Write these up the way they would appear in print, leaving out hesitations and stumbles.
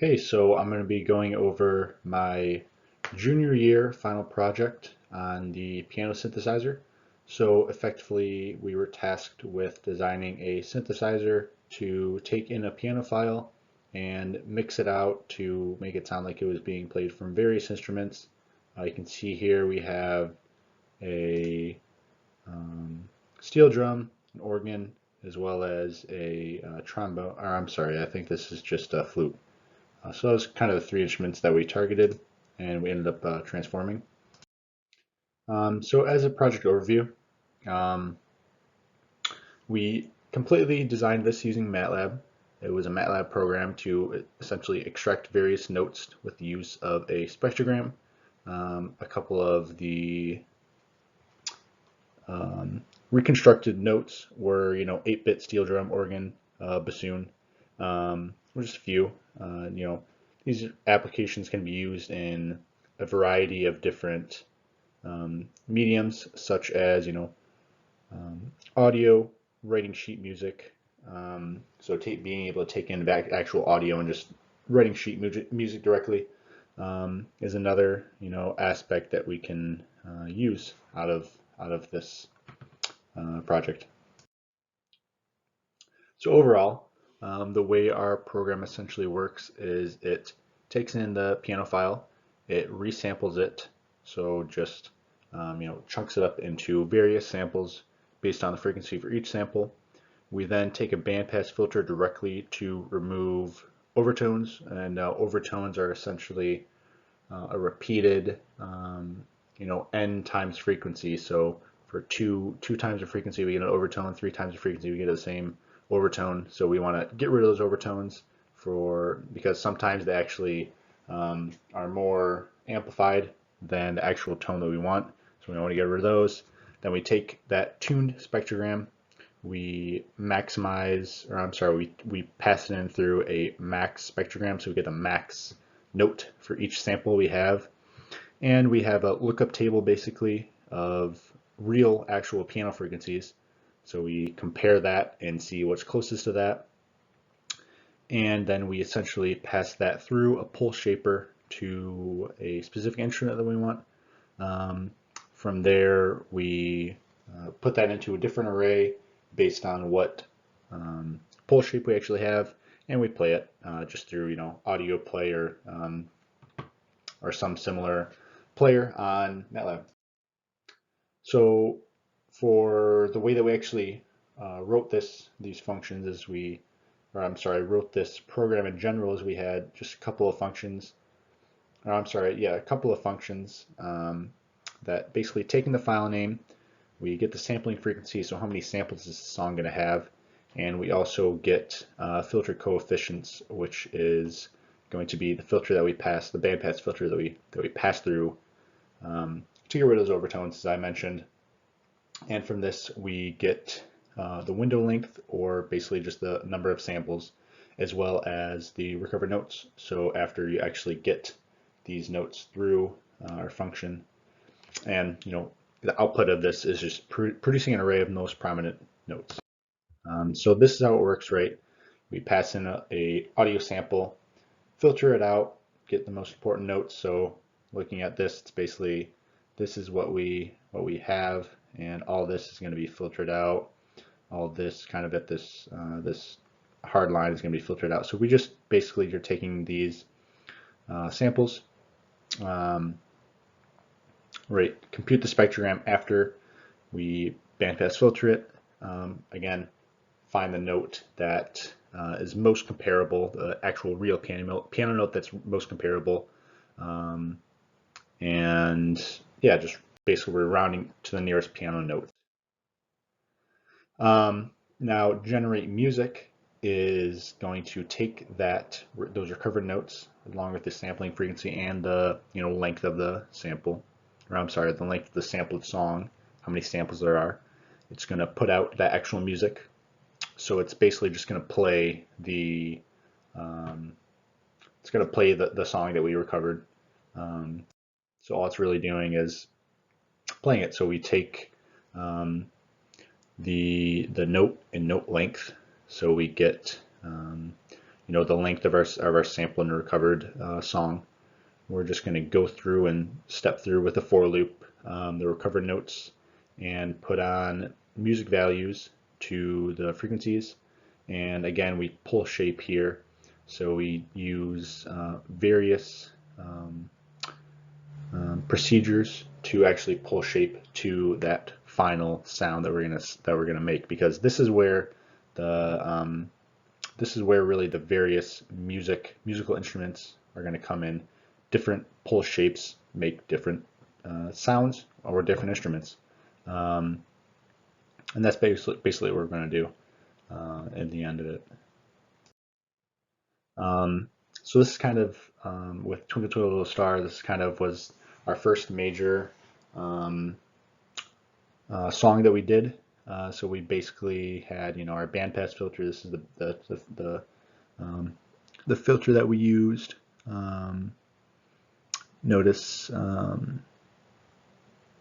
Okay, so I'm going to be going over my junior year final project on the piano synthesizer. So effectively, we were tasked with designing a synthesizer to take in a piano file and mix it out to make it sound like it was being played from various instruments. You can see here we have a steel drum, an organ, as well as a trombone, or I'm sorry, I think this is just a flute. So those kind of the three instruments that we targeted and we ended up transforming. So as a project overview, um, we completely designed this using MATLAB. It was a MATLAB program to essentially extract various notes with the use of a spectrogram. A couple of the reconstructed notes were, 8-bit steel drum, organ, bassoon, just a few. These applications can be used in a variety of different mediums, such as, audio, writing sheet music. So being able to take in back actual audio and just writing sheet music directly is another, aspect that we can use out of this project. So overall, the way our program essentially works is it takes in the piano file, it resamples it, so just chunks it up into various samples based on the frequency for each sample. We then take a bandpass filter directly to remove overtones, and overtones are essentially a repeated, n times frequency. So for two times the frequency, we get an overtone. 3 times the frequency, we get the same overtone. So we want to get rid of those overtones because sometimes they actually are more amplified than the actual tone that we want. So we want to get rid of those. Then we take that tuned spectrogram, we maximize, or I'm sorry, we pass it in through a max spectrogram, so we get the max note for each sample we have. And we have a lookup table basically of real actual piano frequencies. So we compare that and see what's closest to that. And then we essentially pass that through a pulse shaper to a specific instrument that we want. From there, we put that into a different array based on what pulse shape we actually have, and we play it just through audio play or some similar player on MATLAB. So for the way that we actually wrote these functions is wrote this program in general, is we had just a couple of functions, a couple of functions that basically taking the file name, we get the sampling frequency, so how many samples is the song going to have, and we also get filter coefficients, which is going to be the filter that we pass, the bandpass filter that we pass through to get rid of those overtones, as I mentioned. And from this, we get the window length, or basically just the number of samples, as well as the recovered notes. So after you actually get these notes through our function, and the output of this is just producing an array of most prominent notes. So this is how it works, right? We pass in a audio sample, filter it out, get the most important notes. So looking at this, it's basically, this is what we have, and all this is going to be filtered out. All this kind of at this this hard line is going to be filtered out. So we just basically, you're taking these samples, compute the spectrogram after we bandpass filter it. Again, find the note that is most comparable, the actual real piano note that's most comparable, and yeah, just basically we're rounding to the nearest piano note. Now, generate music is going to take those recovered notes along with the sampling frequency and the length of the sample, or I'm sorry, the length of the sampled song, how many samples there are. It's going to put out that actual music. So it's basically just going to play the song that we recovered. So all it's really doing is playing it. So we take the note and note length. So we get the length of our sampled and recovered song. We're just going to go through and step through with a for loop the recovered notes and put on music values to the frequencies. And again, we pull shape here. So we use various procedures to actually pull shape to that final sound that we're gonna make, because this is where really the various musical instruments are going to come in. Different pull shapes make different sounds or different instruments, and that's basically what we're going to do in the end of it. So this is kind of with Twinkle Twinkle Little Star. This kind of was our first major song that we did. So we basically had, our bandpass filter. This is the filter that we used. Notice,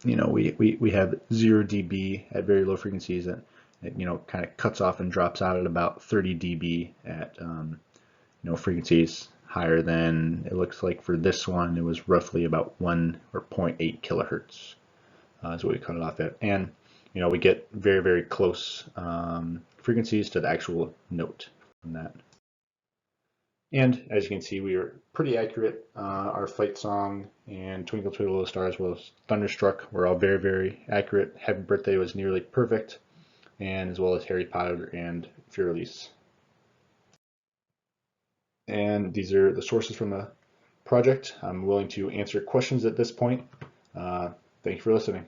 we have 0 dB at very low frequencies. That it, kind of cuts off and drops out at about 30 dB at frequencies higher than, it looks like for this one it was roughly about 1 or 0.8 kilohertz is what we cut it off at. And we get very, very close frequencies to the actual note from that. And as you can see, we are pretty accurate. Our Fight Song and Twinkle Twinkle Little Star, as well as Thunderstruck, were all very, very accurate. Happy Birthday was nearly perfect, and as well as Harry Potter and Furlise. And these are the sources from the project. I'm willing to answer questions at this point. Thank you for listening.